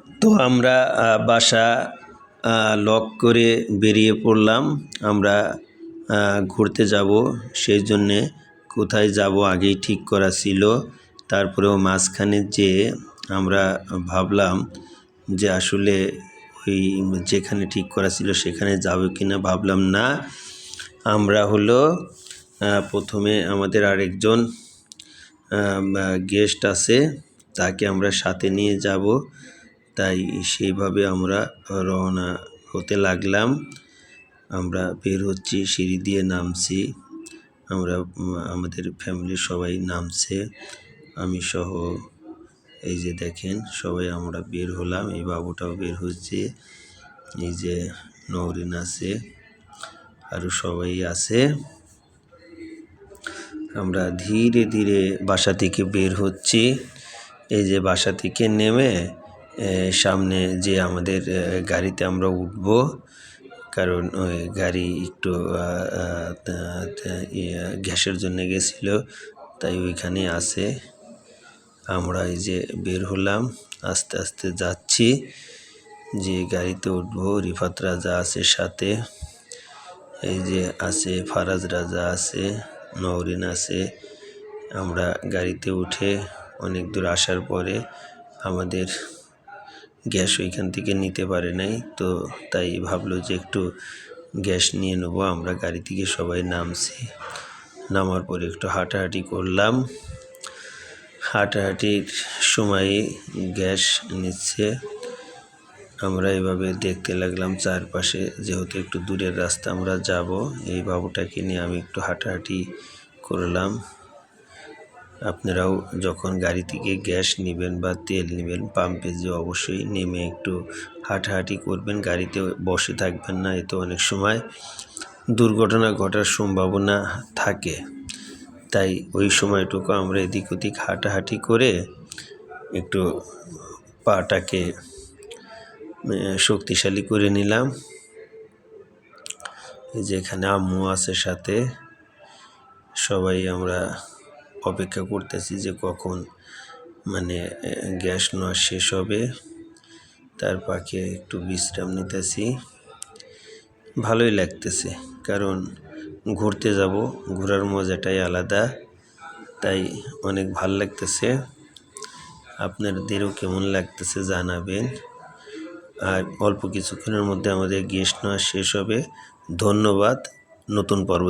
তো আমরা বাসা লক করে বেরিয়ে পড়লাম। আমরা ঘুরতে যাব, সেই জন্যে কোথায় যাব আগেই ঠিক করা ছিল। তারপরেও মাঝখানে যেয়ে আমরা ভাবলাম যে আসলে ওই যেখানে ঠিক করা ছিল সেখানে যাব কিনা, ভাবলাম না। আমরা হলো প্রথমে আমাদের আরেকজন গেস্ট আছে, তাকে আমরা সাথে নিয়ে যাব। তাই সেইভাবে আমরা রওনা হতে লাগলাম। আমরা বের হচ্ছি, সিঁড়ি দিয়ে নামছি। আমরা আমাদের ফ্যামিলির সবাই নামছে, আমি সহ। এই যে দেখেন সবাই আমরা বের হলাম, এই বাবুটাও বের হচ্ছে, এই যে নওরিন আছে, আরও সবাই আছে। আমরা ধীরে ধীরে বাসা থেকে বের হচ্ছি। এই যে বাসা থেকে নেমে সামনে যে আমাদের গাড়িতে আমরা উঠব, কারণ ওই গাড়ি একটু গ্যাসের জন্য গেছিল, তাই ওইখানে আছে। আমরা এই যে বের হলাম, আস্তে আস্তে যাচ্ছি, যে গাড়িতে উঠবো। রিফাত রাজা আছে সাথে, এই যে আছে ফারাজ রাজা আছে, নওরিন আছে। আমরা গাড়িতে উঠে অনেক দূর আসার পরে আমাদের গ্যাস ওইখান থেকে নিতে পারে নাই, তো তাই ভাবলো যে একটু গ্যাস নিয়ে নেবো। আমরা গাড়ি থেকে সবাই নামছি, নামার পরে একটু হাঁটাহাঁটি করলাম। হাঁটাহাঁটির সময় গ্যাস নিচ্ছে। আমরা এভাবে দেখতে লাগলাম চারপাশে, যেহেতু একটু দূরের রাস্তা আমরা যাব। এই বাবুটাকে নিয়ে আমি একটু হাঁটাহাঁটি করলাম। আপনারাও যখন গাড়ি থেকে গ্যাস নেবেন বা তেল নেবেন, পাম্পে যে অবশ্যই নেমে একটু হাঁটাহাঁটি করবেন, গাড়িতে বসে থাকবেন না। এতে অনেক সময় দুর্ঘটনা ঘটার সম্ভাবনা থাকে। তাই ওই সময়টুকু আমরা এদিক ওদিক হাঁটাহাঁটি করে একটু পাটাকে শক্তিশালী করে নিলাম। এই যে এখানে আম্মু আছে সাথে, সবাই আমরা অপেক্ষা করতেছি যে কখন গ্যাস নেওয়া শেষ হবে। তার পাখে একটু বিশ্রাম নিতেছি। ভালোই লাগতেছে, কারণ ঘুরতে যাব, ঘোরার মজাটাই আলাদা, তাই অনেক ভাল লাগতেছে। আপনাদেরও কেমন লাগতেছে জানাবেন। আর অল্প কিছুক্ষণের মধ্যে আমাদের গ্যাস নেওয়া শেষ হবে। ধন্যবাদ। নতুন পর্ব